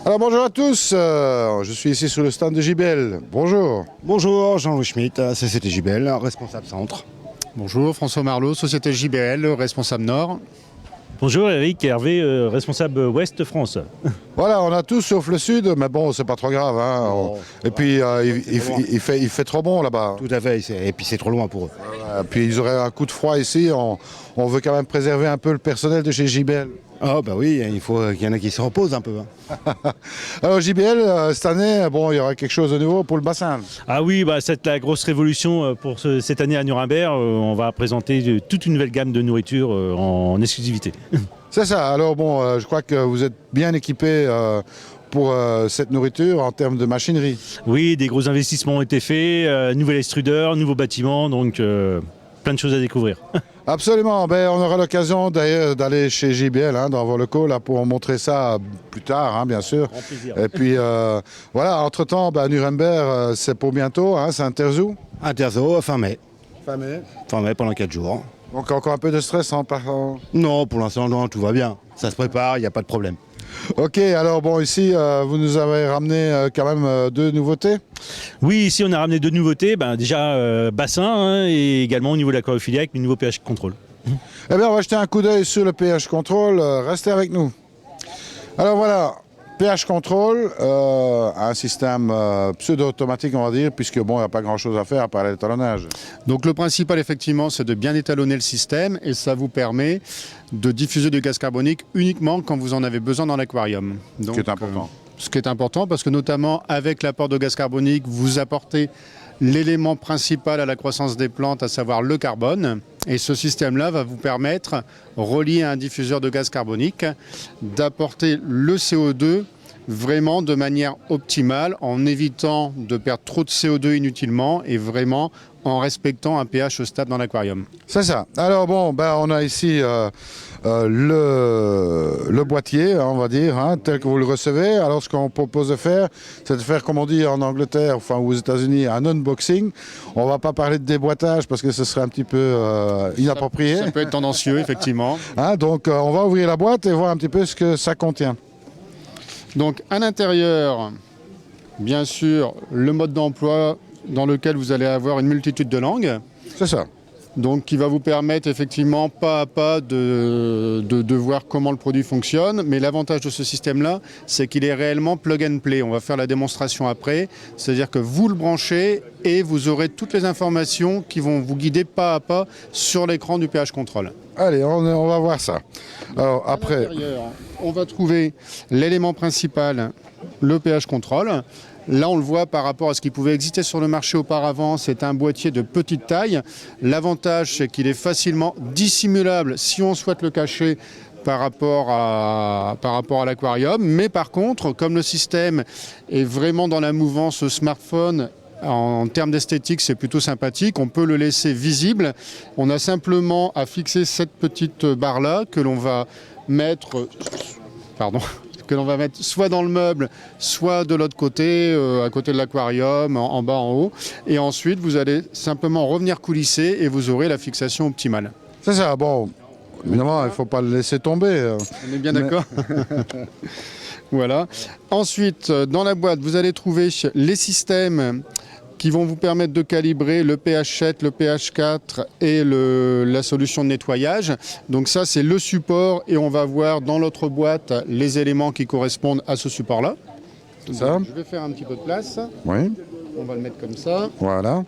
Alors bonjour à tous, je suis ici sur le stand de JBL. Bonjour. Bonjour, Jean-Louis Schmitt, Société JBL, responsable centre. Bonjour, François Marlot, Société JBL, responsable Nord. Bonjour, Eric Hervé, responsable Ouest France. Voilà, on a tous sauf le sud, mais bon, c'est pas trop grave. Hein. Et puis il fait trop bon là-bas. Tout à fait, et puis c'est trop loin pour eux. Puis ils auraient un coup de froid ici, on veut quand même préserver un peu le personnel de chez JBL. Ah bah oui, il faut qu'il y en a qui se reposent un peu. Alors JBL, cette année, bon, il y aura quelque chose de nouveau pour le bassin. Ah oui, c'est la grosse révolution pour cette année à Nuremberg. On va présenter toute une nouvelle gamme de nourriture en exclusivité. C'est ça, alors bon, je crois que vous êtes bien équipés pour cette nourriture en termes de machinerie. Oui, des gros investissements ont été faits, nouvel extrudeur, nouveau bâtiment, donc plein de choses à découvrir. Absolument, on aura l'occasion d'ailleurs d'aller chez JBL dans vos locaux là, pour montrer ça plus tard, bien sûr. Grand plaisir. Et puis voilà, entre-temps, Nuremberg, c'est pour bientôt, c'est un terzo. Un terzo, fin mai. Fin mai. Fin mai pendant 4 jours. Donc encore un peu de stress en partant. Non, pour l'instant, non, tout va bien. Ça se prépare, il n'y a pas de problème. Ok, alors bon, ici, vous nous avez ramené quand même deux nouveautés. Oui, ici on a ramené deux nouveautés. Déjà bassin et également au niveau de l'aquariophilie avec le nouveau pH contrôle. Eh bien, on va jeter un coup d'œil sur le pH contrôle. Restez avec nous. Alors voilà, pH contrôle, un système pseudo-automatique, on va dire, puisque bon, il n'y a pas grand-chose à faire à part l'étalonnage. Donc le principal effectivement c'est de bien étalonner le système et ça vous permet de diffuser du gaz carbonique uniquement quand vous en avez besoin dans l'aquarium. Ce qui est important. Ce qui est important parce que notamment avec l'apport de gaz carbonique, vous apportez l'élément principal à la croissance des plantes, à savoir le carbone. Et ce système-là va vous permettre, relié à un diffuseur de gaz carbonique, d'apporter le CO2 vraiment de manière optimale, en évitant de perdre trop de CO2 inutilement et vraiment en respectant un pH stable dans l'aquarium. C'est ça. Alors bon, on a ici le boîtier, on va dire, tel que vous le recevez. Alors ce qu'on propose de faire, c'est de faire, comme on dit en Angleterre, enfin aux États-Unis, un unboxing. On ne va pas parler de déboîtage parce que ce serait un petit peu inapproprié. Ça peut être tendancieux, effectivement. Donc on va ouvrir la boîte et voir un petit peu ce que ça contient. Donc à l'intérieur, bien sûr, le mode d'emploi dans lequel vous allez avoir une multitude de langues. C'est ça. Donc qui va vous permettre effectivement pas à pas de voir comment le produit fonctionne. Mais l'avantage de ce système-là, c'est qu'il est réellement plug and play. On va faire la démonstration après. C'est-à-dire que vous le branchez et vous aurez toutes les informations qui vont vous guider pas à pas sur l'écran du pH control. Allez, on va voir ça. Alors après... On va trouver l'élément principal, le pH control. Là, on le voit par rapport à ce qui pouvait exister sur le marché auparavant. C'est un boîtier de petite taille. L'avantage, c'est qu'il est facilement dissimulable si on souhaite le cacher par rapport à l'aquarium. Mais par contre, comme le système est vraiment dans la mouvance smartphone, en termes d'esthétique, c'est plutôt sympathique. On peut le laisser visible. On a simplement à fixer cette petite barre-là que l'on va mettre... que l'on va mettre soit dans le meuble, soit de l'autre côté, à côté de l'aquarium, en bas, en haut. Et ensuite, vous allez simplement revenir coulisser et vous aurez la fixation optimale. C'est ça, bon, évidemment, il ne faut pas le laisser tomber. On est bien d'accord. Voilà. Ensuite, dans la boîte, vous allez trouver les systèmes qui vont vous permettre de calibrer le pH 7, le pH 4 et la solution de nettoyage. Donc ça, c'est le support et on va voir dans l'autre boîte les éléments qui correspondent à ce support-là. Ça. Je vais faire un petit peu de place. Oui. On va le mettre comme ça. Voilà.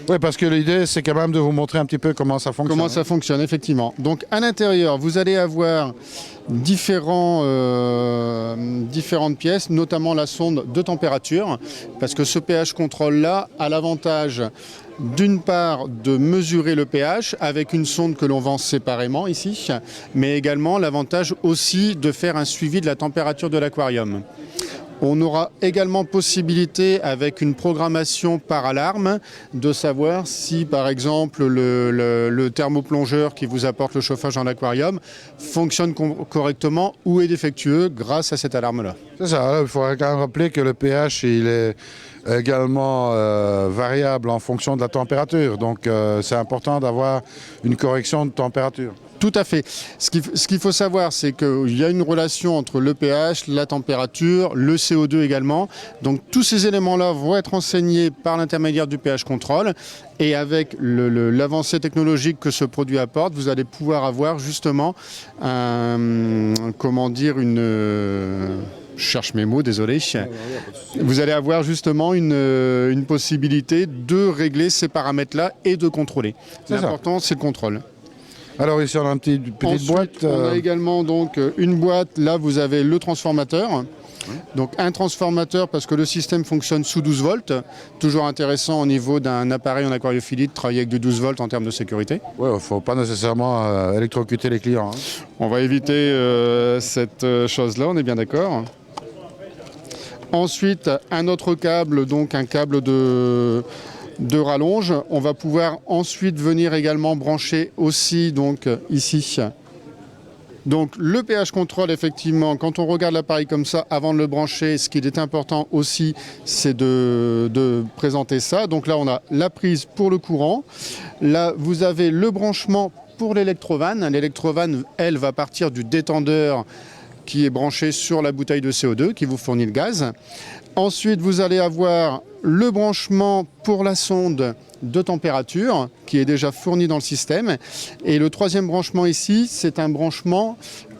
Oui, parce que l'idée, c'est quand même de vous montrer un petit peu comment ça fonctionne. Comment ça fonctionne, effectivement. Donc à l'intérieur, vous allez avoir différentes pièces, notamment la sonde de température, parce que ce pH contrôle-là a l'avantage d'une part de mesurer le pH avec une sonde que l'on vend séparément ici, mais également l'avantage aussi de faire un suivi de la température de l'aquarium. On aura également possibilité, avec une programmation par alarme, de savoir si, par exemple, le thermoplongeur qui vous apporte le chauffage dans l'aquarium fonctionne correctement ou est défectueux grâce à cette alarme-là. C'est ça, il faudrait quand même rappeler que le pH, il est également variable en fonction de la température. Donc c'est important d'avoir une correction de température. Tout à fait. Ce qu'il faut savoir, c'est qu'il y a une relation entre le pH, la température, le CO2 également. Donc tous ces éléments-là vont être enseignés par l'intermédiaire du pH control. Et avec l'avancée technologique que ce produit apporte, vous allez pouvoir avoir justement je cherche mes mots, désolé. Vous allez avoir justement une possibilité de régler ces paramètres-là et de contrôler. L'important, c'est le contrôle. Alors ici on a une petite Ensuite, boîte. on a également donc une boîte. Là, vous avez le transformateur. Donc un transformateur parce que le système fonctionne sous 12 volts. Toujours intéressant au niveau d'un appareil en aquariophilie de travailler avec du 12 volts en termes de sécurité. Ouais, il ne faut pas nécessairement électrocuter les clients. Hein. On va éviter cette chose-là, on est bien d'accord. Ensuite, un autre câble, donc un câble de rallonge. On va pouvoir ensuite venir également brancher aussi donc ici. Donc le pH contrôle, effectivement, quand on regarde l'appareil comme ça, avant de le brancher, ce qui est important aussi, c'est de présenter ça. Donc là, on a la prise pour le courant. Là, vous avez le branchement pour l'électrovanne. L'électrovanne, elle, va partir du détendeur qui est branché sur la bouteille de CO2 qui vous fournit le gaz. Ensuite, vous allez avoir le branchement pour la sonde de température qui est déjà fourni dans le système. Et le troisième branchement ici, c'est un branchement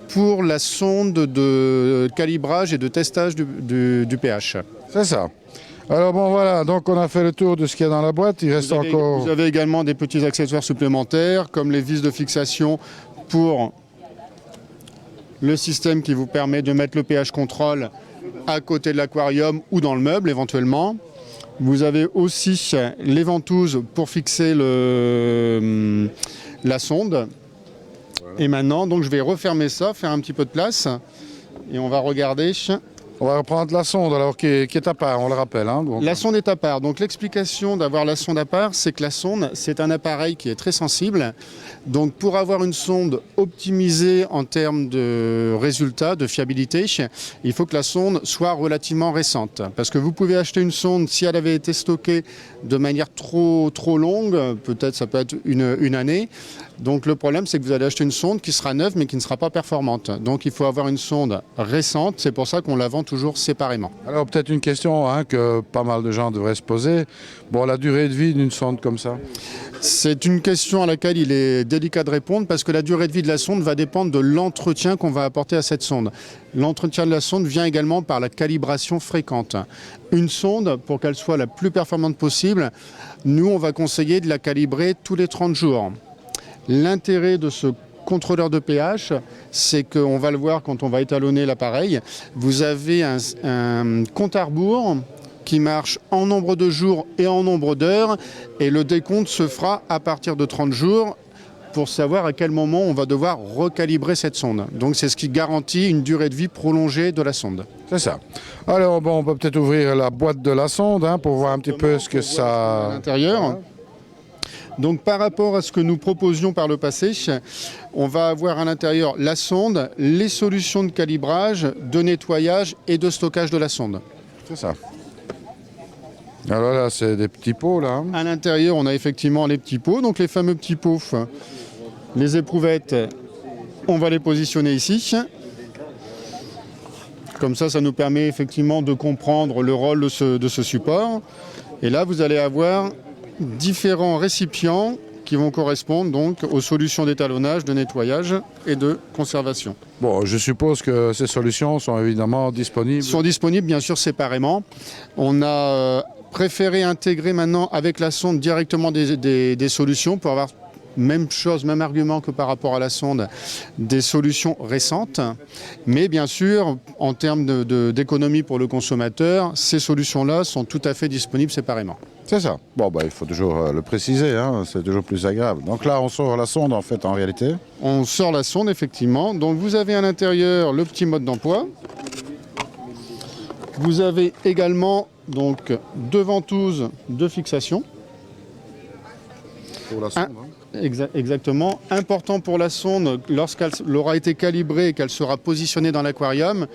pour la sonde de calibrage et de testage du pH. C'est ça. Alors bon voilà, donc on a fait le tour de ce qu'il y a dans la boîte. Il reste encore... Vous avez également des petits accessoires supplémentaires comme les vis de fixation pour le système qui vous permet de mettre le pH contrôle à côté de l'aquarium ou dans le meuble éventuellement. Vous avez aussi les ventouses pour fixer la sonde. Et maintenant, donc, je vais refermer ça, faire un petit peu de place. Et on va regarder. On va reprendre la sonde alors qui est à part, on le rappelle. Hein, donc. La sonde est à part. Donc l'explication d'avoir la sonde à part, c'est que la sonde, c'est un appareil qui est très sensible. Donc pour avoir une sonde optimisée en termes de résultats, de fiabilité, il faut que la sonde soit relativement récente. Parce que vous pouvez acheter une sonde, si elle avait été stockée de manière trop longue, peut-être ça peut être une année. Donc le problème, c'est que vous allez acheter une sonde qui sera neuve mais qui ne sera pas performante. Donc il faut avoir une sonde récente, c'est pour ça qu'on la vend toujours séparément. Alors peut-être une question que pas mal de gens devraient se poser. Bon, la durée de vie d'une sonde comme ça? C'est une question à laquelle il est délicat de répondre parce que la durée de vie de la sonde va dépendre de l'entretien qu'on va apporter à cette sonde. L'entretien de la sonde vient également par la calibration fréquente. Une sonde, pour qu'elle soit la plus performante possible, nous on va conseiller de la calibrer tous les 30 jours. L'intérêt de ce contrôleur de pH, c'est qu'on va le voir quand on va étalonner l'appareil. Vous avez un compte à rebours qui marche en nombre de jours et en nombre d'heures et le décompte se fera à partir de 30 jours pour savoir à quel moment on va devoir recalibrer cette sonde. Donc c'est ce qui garantit une durée de vie prolongée de la sonde. C'est ça. Alors bon, on peut peut-être ouvrir la boîte de la sonde pour voir un petit peu ce que ça... À l'intérieur. Donc par rapport à ce que nous proposions par le passé, on va avoir à l'intérieur la sonde, les solutions de calibrage, de nettoyage et de stockage de la sonde. C'est ça. Alors là, c'est des petits pots là. À l'intérieur, on a effectivement les petits pots, donc les fameux petits pots. Les éprouvettes, on va les positionner ici. Comme ça, ça nous permet effectivement de comprendre le rôle de ce support. Et là, vous allez avoir différents récipients qui vont correspondre donc aux solutions d'étalonnage, de nettoyage et de conservation. Bon, je suppose que ces solutions sont évidemment disponibles. Sont disponibles bien sûr séparément. On a préféré intégrer maintenant avec la sonde directement des solutions pour avoir même chose, même argument que par rapport à la sonde, des solutions récentes. Mais bien sûr, en termes d'économie pour le consommateur, ces solutions-là sont tout à fait disponibles séparément. C'est ça. Bon, il faut toujours le préciser, c'est toujours plus agréable. Donc là, on sort la sonde en fait, en réalité. On sort la sonde, effectivement. Donc vous avez à l'intérieur le petit mode d'emploi. Vous avez également donc deux ventouses de fixation. Pour la sonde, Exactement. Important pour la sonde, lorsqu'elle aura été calibrée et qu'elle sera positionnée dans l'aquarium,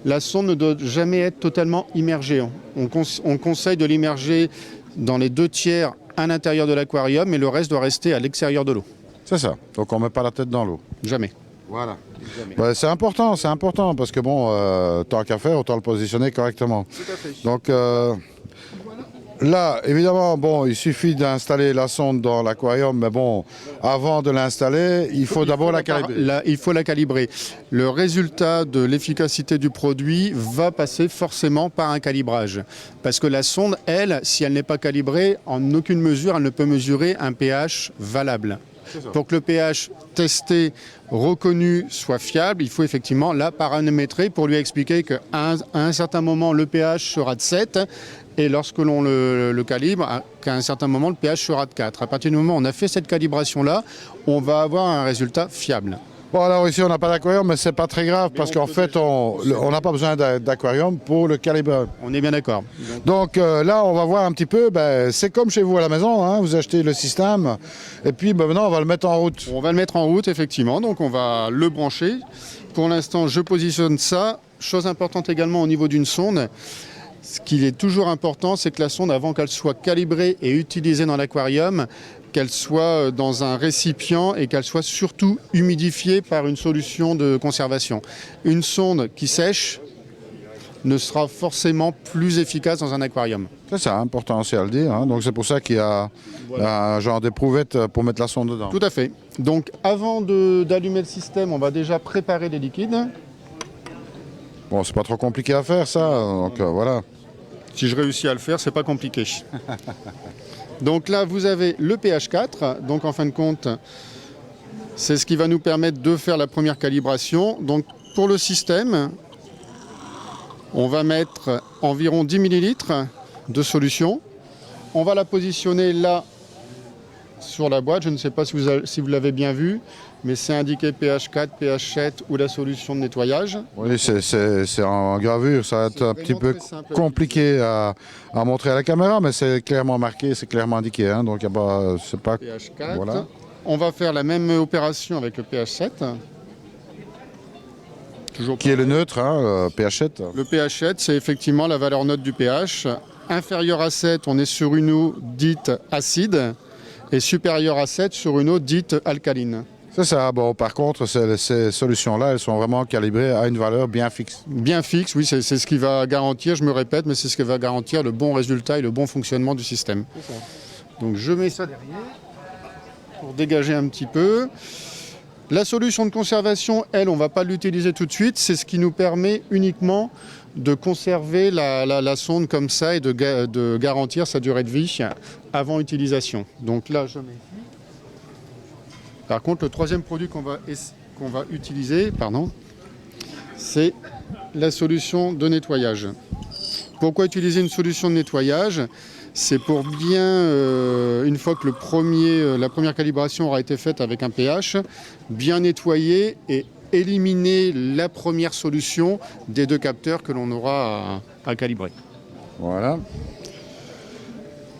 la sonde ne doit jamais être totalement immergée. On conseille de l'immerger dans les 2 tiers à l'intérieur de l'aquarium et le reste doit rester à l'extérieur de l'eau. C'est ça. Donc on ne met pas la tête dans l'eau. Jamais. Voilà. Ouais, c'est important, parce que bon, tant qu'à faire, autant le positionner correctement. Tout à fait. Donc là, évidemment, bon, il suffit d'installer la sonde dans l'aquarium, mais bon, avant de l'installer, il faut d'abord la calibrer. Il faut la calibrer. Le résultat de l'efficacité du produit va passer forcément par un calibrage. Parce que la sonde, elle, si elle n'est pas calibrée, en aucune mesure, elle ne peut mesurer un pH valable. Pour que le pH testé, reconnu, soit fiable, il faut effectivement la paramétrer pour lui expliquer qu'à un certain moment, le pH sera de 7 et lorsque l'on le calibre, qu'à un certain moment, le pH sera de 4. À partir du moment où on a fait cette calibration-là, on va avoir un résultat fiable. Bon, alors ici, on n'a pas d'aquarium, mais c'est pas très grave, parce qu'en fait, on n'a pas besoin d'aquarium pour le calibrer. On est bien d'accord. Donc là, on va voir un petit peu, c'est comme chez vous à la maison, hein, vous achetez le système, et puis maintenant, on va le mettre en route. On va le mettre en route, effectivement, donc on va le brancher. Pour l'instant, je positionne ça. Chose importante également au niveau d'une sonde, ce qui est toujours important, c'est que la sonde, avant qu'elle soit calibrée et utilisée dans l'aquarium, qu'elle soit dans un récipient et qu'elle soit surtout humidifiée par une solution de conservation. Une sonde qui sèche ne sera forcément plus efficace dans un aquarium. C'est ça, important aussi à le dire, hein. Donc c'est pour ça qu'il y a un genre d'éprouvette pour mettre la sonde dedans. Tout à fait. Donc avant d'allumer le système, on va déjà préparer les liquides. Bon, c'est pas trop compliqué à faire ça, donc voilà. Si je réussis à le faire, c'est pas compliqué. Donc là, vous avez le pH 4. Donc en fin de compte, c'est ce qui va nous permettre de faire la première calibration. Donc pour le système, on va mettre environ 10 ml de solution. On va la positionner là sur la boîte. Je ne sais pas si vous l'avez bien vu, mais c'est indiqué pH 4, pH 7 ou la solution de nettoyage. Oui, c'est en gravure, ça va être un petit peu compliqué à montrer à la caméra, mais c'est clairement marqué, c'est clairement indiqué, hein, donc c'est pas... pH 4. Voilà. On va faire la même opération avec le pH 7. Qui est le neutre, hein, le pH 7. Le pH 7, c'est effectivement la valeur neutre du pH. Inférieur à 7, on est sur une eau dite acide, et supérieur à 7 sur une eau dite alcaline. C'est ça. Bon, par contre, ces solutions-là, elles sont vraiment calibrées à une valeur bien fixe. Bien fixe, oui, c'est ce qui va garantir, je me répète, mais c'est ce qui va garantir le bon résultat et le bon fonctionnement du système. Donc je mets ça derrière pour dégager un petit peu. La solution de conservation, elle, on ne va pas l'utiliser tout de suite. C'est ce qui nous permet uniquement de conserver la sonde comme ça et de garantir sa durée de vie avant utilisation. Donc là, je mets ici. Par contre, le troisième produit qu'on va utiliser, c'est la solution de nettoyage. Pourquoi utiliser une solution de nettoyage ? C'est pour bien, une fois que la première calibration aura été faite avec un pH, bien nettoyer et éliminer la première solution des deux capteurs que l'on aura à calibrer. Voilà.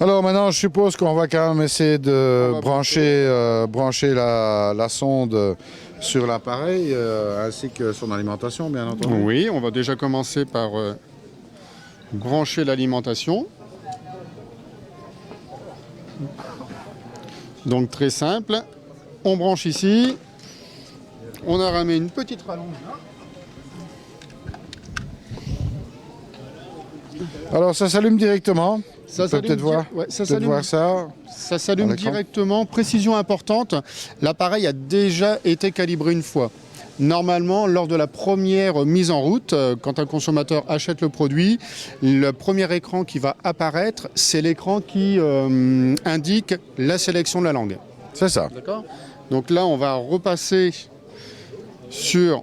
Alors maintenant, je suppose qu'on va quand même essayer de brancher la sonde sur l'appareil, ainsi que son alimentation, bien entendu. Oui, on va déjà commencer par brancher l'alimentation. Donc très simple, on branche ici, on a ramené une petite rallonge là. Alors ça s'allume directement. Ça On peut peut-être voir, voir ça. Ça s'allume directement, précision importante, l'appareil a déjà été calibré une fois. Normalement, lors de la première mise en route, quand un consommateur achète le produit, le premier écran qui va apparaître, c'est l'écran qui indique la sélection de la langue. C'est ça. D'accord ? Donc là, on va repasser sur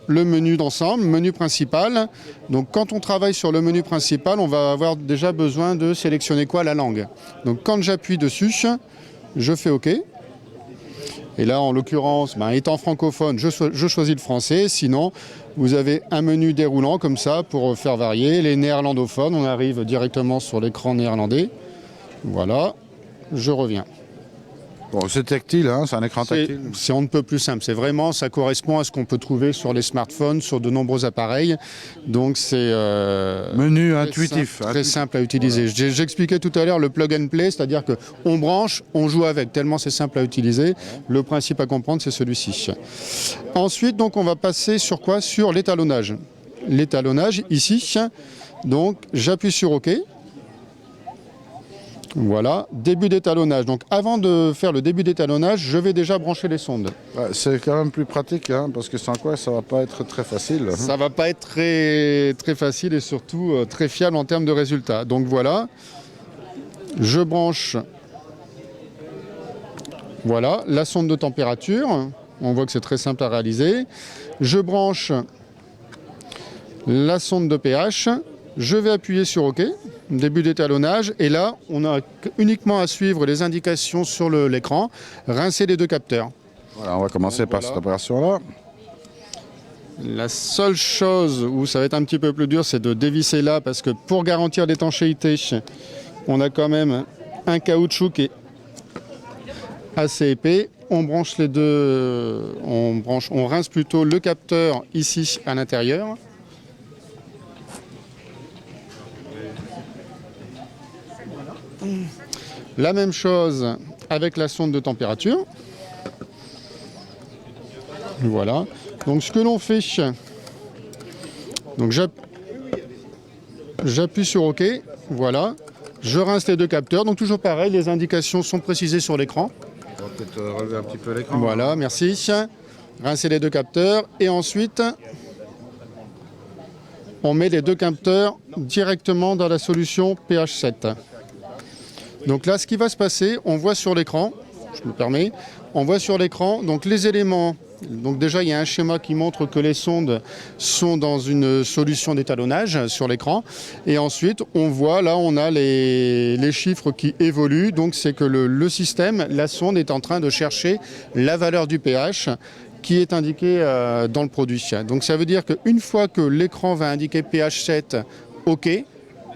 le menu d'ensemble, menu principal. Donc quand on travaille sur le menu principal, on va avoir déjà besoin de sélectionner quoi ? La langue. Donc quand j'appuie dessus, je fais OK. Et là, en l'occurrence, étant francophone, je choisis le français. Sinon, vous avez un menu déroulant comme ça pour faire varier. Les néerlandophones, on arrive directement sur l'écran néerlandais. Voilà, je reviens. Bon, c'est tactile, hein, c'est un écran tactile. C'est on ne peut plus simple. C'est vraiment, ça correspond à ce qu'on peut trouver sur les smartphones, sur de nombreux appareils. Donc c'est Menu intuitif. très simple à utiliser. J'expliquais tout à l'heure le plug and play, c'est-à-dire que on branche, on joue avec. Tellement c'est simple à utiliser. Le principe à comprendre, c'est celui-ci. Ensuite, donc, on va passer sur quoi? Sur l'étalonnage. L'étalonnage ici. Donc, j'appuie sur OK. Voilà, début d'étalonnage. Donc avant de faire le début d'étalonnage, je vais déjà brancher les sondes. Ouais, c'est quand même plus pratique, hein, parce que sans quoi ça va pas être très facile. Ça va pas être très, très facile et surtout très fiable en termes de résultats. Donc voilà, je branche voilà, la sonde de température. On voit que c'est très simple à réaliser. Je branche la sonde de pH. Je vais appuyer sur OK, début d'étalonnage, et là, on a uniquement à suivre les indications sur l'écran, rincer les deux capteurs. Voilà, on va commencer par cette opération-là. La seule chose où ça va être un petit peu plus dur, c'est de dévisser là, parce que pour garantir l'étanchéité, on a quand même un caoutchouc qui est assez épais. On branche les deux, on rince plutôt le capteur ici à l'intérieur. La même chose avec la sonde de température. Voilà. Donc ce que l'on fait, donc j'appuie sur OK. Voilà. Je rince les deux capteurs. Donc toujours pareil, les indications sont précisées sur l'écran. On va peut-être relever un petit peu l'écran. Voilà, merci. Rincer les deux capteurs et ensuite on met les deux capteurs directement dans la solution pH 7. Donc là, ce qui va se passer, on voit sur l'écran, je me permets, on voit sur l'écran donc les éléments. Donc déjà, il y a un schéma qui montre que les sondes sont dans une solution d'étalonnage sur l'écran. Et ensuite, on voit, là, on a les chiffres qui évoluent. Donc c'est que le système, la sonde est en train de chercher la valeur du pH qui est indiquée dans le produit. Donc ça veut dire qu'une fois que l'écran va indiquer pH 7, OK,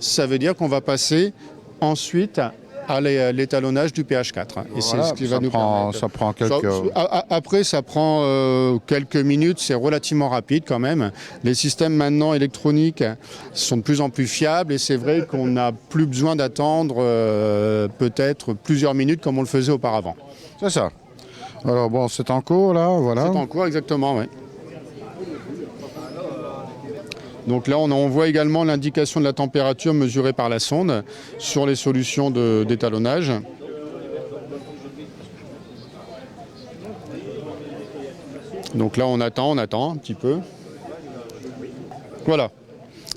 ça veut dire qu'on va passer ensuite à l'étalonnage du pH 4. Et Voilà, c'est ce qui va nous permettre. ça prend quelques... Après, ça prend quelques minutes, c'est relativement rapide quand même. Les systèmes maintenant électroniques sont de plus en plus fiables et c'est vrai qu'on n'a plus besoin d'attendre peut-être plusieurs minutes comme on le faisait auparavant. C'est ça. Alors bon, c'est en cours là, voilà. C'est en cours, exactement, oui. Donc là, on voit également l'indication de la température mesurée par la sonde sur les solutions d'étalonnage. Donc là, on attend un petit peu. Voilà.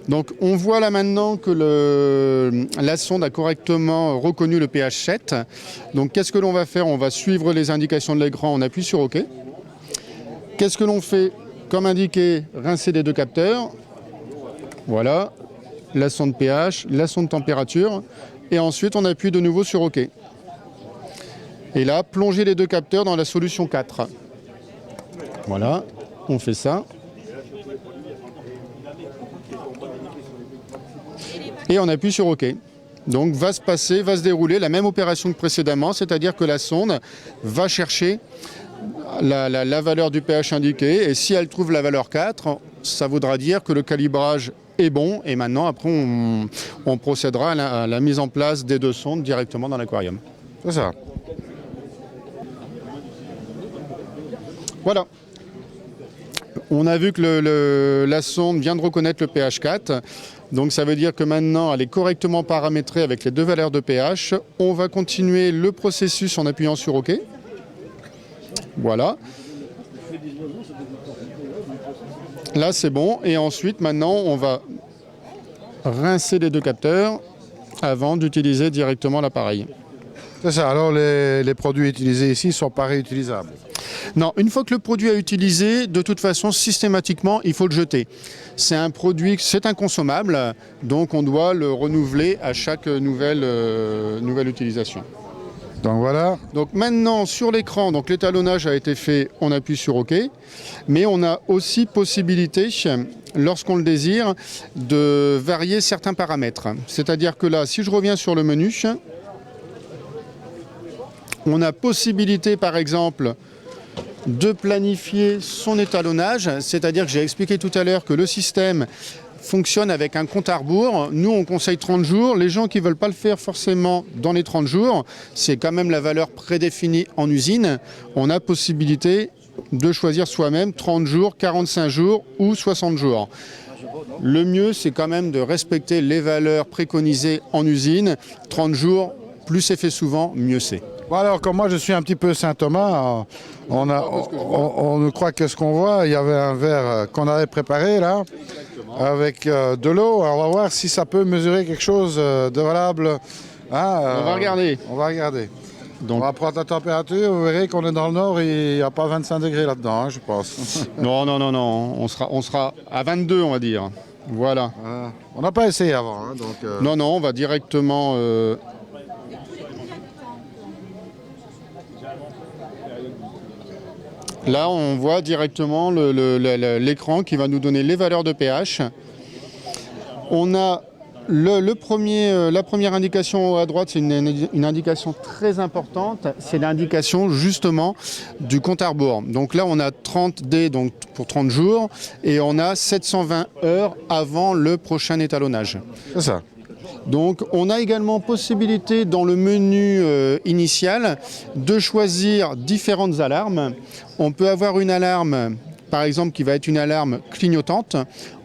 Donc on voit là maintenant que la sonde a correctement reconnu le pH 7. Donc qu'est-ce que l'on va faire? On va suivre les indications de l'écran, on appuie sur OK. Qu'est-ce que l'on fait? Comme indiqué, rincer les deux capteurs. Voilà, la sonde pH, la sonde température, et ensuite on appuie de nouveau sur OK. Et là, plonger les deux capteurs dans la solution 4. Voilà, on fait ça. Et on appuie sur OK. Donc va se dérouler la même opération que précédemment, c'est-à-dire que la sonde va chercher la valeur du pH indiquée, et si elle trouve la valeur 4, ça voudra dire que le calibrage est bon, et maintenant après on procédera à la mise en place des deux sondes directement dans l'aquarium. C'est ça. Voilà. On a vu que la sonde vient de reconnaître le pH 4, donc ça veut dire que maintenant elle est correctement paramétrée avec les deux valeurs de pH. On va continuer le processus en appuyant sur OK. Voilà. Là c'est bon, et ensuite maintenant on va rincer les deux capteurs avant d'utiliser directement l'appareil. C'est ça. Alors les produits utilisés ici sont pas réutilisables. Non, une fois que le produit est utilisé, de toute façon, systématiquement, il faut le jeter. C'est un produit, c'est inconsommable, donc on doit le renouveler à chaque nouvelle utilisation. Donc voilà. Donc maintenant, sur l'écran, donc l'étalonnage a été fait, on appuie sur OK, mais on a aussi possibilité, lorsqu'on le désire, de varier certains paramètres. C'est-à-dire que là, si je reviens sur le menu, On a possibilité, par exemple, de planifier son étalonnage, c'est-à-dire que j'ai expliqué tout à l'heure que le système fonctionne avec un compte à rebours. Nous, on conseille 30 jours. Les gens qui ne veulent pas le faire forcément dans les 30 jours, c'est quand même la valeur prédéfinie en usine. On a possibilité de choisir soi-même 30 jours, 45 jours ou 60 jours. Le mieux, c'est quand même de respecter les valeurs préconisées en usine. 30 jours, plus c'est fait souvent, mieux c'est. Bon alors, comme moi je suis un petit peu Saint-Thomas, on croit que ce qu'on voit, il y avait un verre qu'on avait préparé là, avec de l'eau. On va voir si ça peut mesurer quelque chose de valable. Hein, On va regarder. On va regarder. Donc, On va prendre la température, vous verrez qu'on est dans le nord et il n'y a pas 25 degrés là-dedans, hein, je pense. non, on sera à 22, on va dire. Voilà. On n'a pas essayé avant, hein, donc... Non, on va directement... Là, on voit directement l'écran qui va nous donner les valeurs de pH. On a la première indication à droite, c'est une indication très importante. C'est l'indication justement du compte à rebours. Donc là, on a 30 D donc pour 30 jours et on a 720 heures avant le prochain étalonnage. C'est ça. Donc on a également possibilité dans le menu initial de choisir différentes alarmes. On peut avoir une alarme par exemple qui va être une alarme clignotante.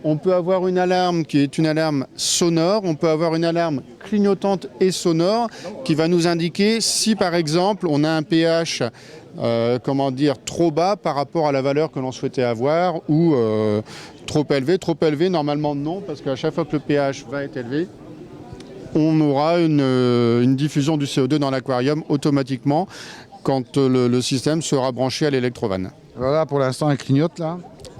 On peut avoir une alarme qui est une alarme sonore. On peut avoir une alarme clignotante et sonore qui va nous indiquer si par exemple on a un pH trop bas par rapport à la valeur que l'on souhaitait avoir ou trop élevé. Trop élevé, normalement non, parce qu'à chaque fois que le pH va être élevé, on aura une diffusion du CO2 dans l'aquarium automatiquement quand le système sera branché à l'électrovanne. Voilà, pour l'instant, elle clignote là.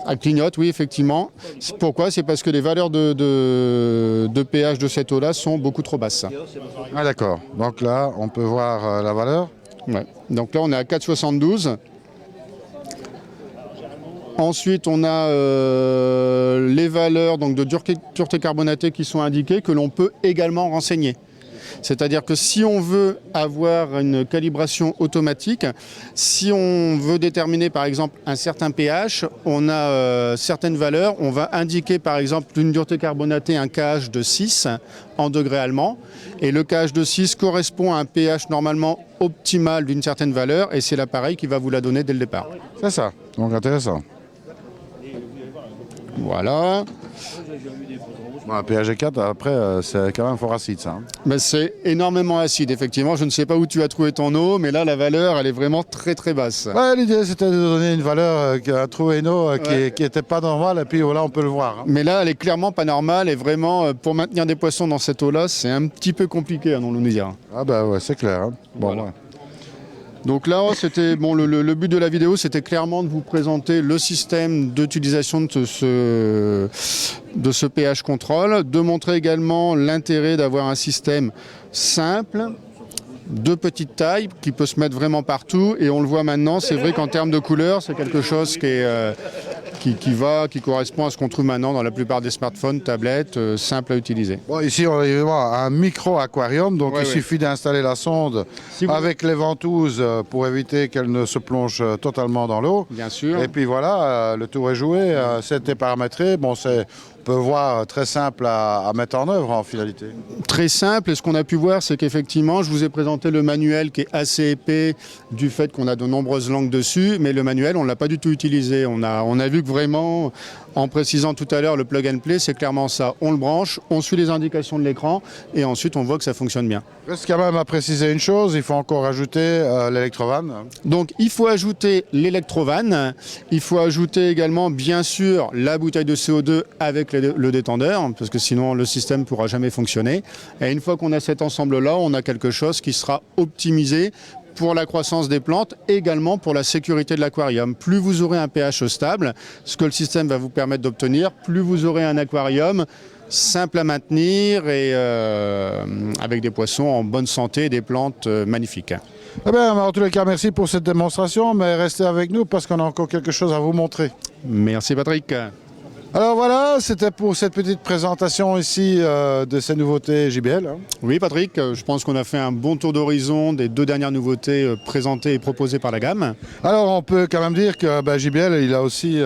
Elle clignote, oui, effectivement. Pourquoi? C'est parce que les valeurs de pH de cette eau-là sont beaucoup trop basses. Ah d'accord. Donc là, on peut voir la valeur. Ouais. Donc là, on est à 4,72. Ensuite, on a les valeurs donc, de dureté carbonatée qui sont indiquées, que l'on peut également renseigner. C'est-à-dire que si on veut avoir une calibration automatique, si on veut déterminer par exemple un certain pH, on a certaines valeurs, on va indiquer par exemple une dureté carbonatée, un KH de 6 en degrés allemands, et le KH de 6 correspond à un pH normalement optimal d'une certaine valeur, et c'est l'appareil qui va vous la donner dès le départ. C'est ça, donc intéressant. Voilà. Bon, la pH 4, après, c'est quand même fort acide, ça. Hein. Ben, c'est énormément acide, effectivement. Je ne sais pas où tu as trouvé ton eau, mais là, la valeur, elle est vraiment très, très basse. Ouais, l'idée, c'était de donner une valeur qu'a trouvé une eau qui n'était pas normale, et puis voilà, on peut le voir. Hein. Mais là, elle est clairement pas normale, et vraiment, pour maintenir des poissons dans cette eau-là, c'est un petit peu compliqué, allons-nous dire. Ah bah ouais, c'est clair. Hein. Bon, Voilà. ouais. Donc là, c'était bon. Le but de la vidéo, c'était clairement de vous présenter le système d'utilisation de ce pH control, de montrer également l'intérêt d'avoir un système simple, de petite taille, qui peut se mettre vraiment partout. Et on le voit maintenant, c'est vrai qu'en termes de couleur, c'est quelque chose qui correspond à ce qu'on trouve maintenant dans la plupart des smartphones, tablettes, simples à utiliser. Bon, ici, on est vraiment à un micro-aquarium, donc il suffit d'installer la sonde avec les ventouses pour éviter qu'elle ne se plonge totalement dans l'eau. Bien sûr. Et puis voilà, le tour est joué, c'était paramétré. Bon, on peut voir très simple à mettre en œuvre en finalité. Très simple, et ce qu'on a pu voir, c'est qu'effectivement, je vous ai présenté le manuel qui est assez épais du fait qu'on a de nombreuses langues dessus, mais le manuel, on ne l'a pas du tout utilisé. On a vu que vraiment, en précisant tout à l'heure, le plug and play, c'est clairement ça. On le branche, on suit les indications de l'écran, et ensuite on voit que ça fonctionne bien. Reste quand même à préciser une chose, il faut encore ajouter l'électrovanne. Donc il faut ajouter l'électrovanne, il faut ajouter également bien sûr la bouteille de CO2 avec le détendeur, parce que sinon le système ne pourra jamais fonctionner. Et une fois qu'on a cet ensemble-là, on a quelque chose qui sera optimisé pour la croissance des plantes, et également pour la sécurité de l'aquarium. Plus vous aurez un pH stable, ce que le système va vous permettre d'obtenir, plus vous aurez un aquarium simple à maintenir et avec des poissons en bonne santé et des plantes magnifiques. Eh bien, en tous les cas, merci pour cette démonstration, mais restez avec nous parce qu'on a encore quelque chose à vous montrer. Merci Patrick. Alors voilà, c'était pour cette petite présentation ici de ces nouveautés JBL. Hein. Oui, Patrick, je pense qu'on a fait un bon tour d'horizon des 2 dernières nouveautés présentées et proposées par la gamme. Alors on peut quand même dire que JBL, il a aussi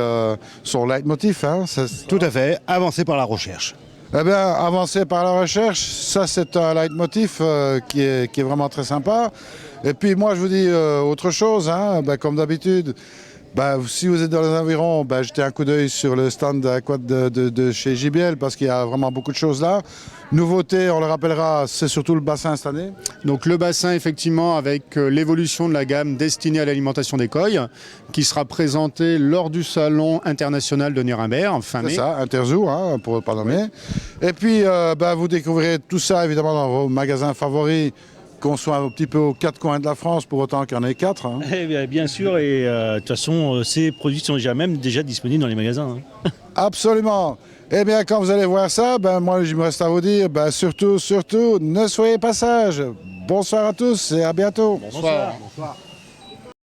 son leitmotiv. Hein, Tout à fait, avancé par la recherche. Eh bien, avancer par la recherche, ça c'est un leitmotiv qui est vraiment très sympa. Et puis moi je vous dis autre chose, hein, comme d'habitude. Si vous êtes dans les environs, jetez un coup d'œil sur le stand de chez JBL parce qu'il y a vraiment beaucoup de choses là. Nouveauté, on le rappellera, c'est surtout le bassin cette année. Donc le bassin, effectivement, avec l'évolution de la gamme destinée à l'alimentation des coilles, qui sera présenté lors du Salon international de Nuremberg, fin mai. C'est ça, Interzoo, hein, pour ne pas nommer. Et puis, vous découvrirez tout ça, évidemment, dans vos magasins favoris, qu'on soit un petit peu aux 4 coins de la France, pour autant qu'il y en ait 4. Hein. Eh bien sûr, et de toute façon, ces produits sont déjà disponibles dans les magasins. Hein. Absolument. Eh bien, quand vous allez voir ça, moi, il me reste à vous dire, surtout, ne soyez pas sages. Bonsoir à tous et à bientôt. Bonsoir. Bonsoir.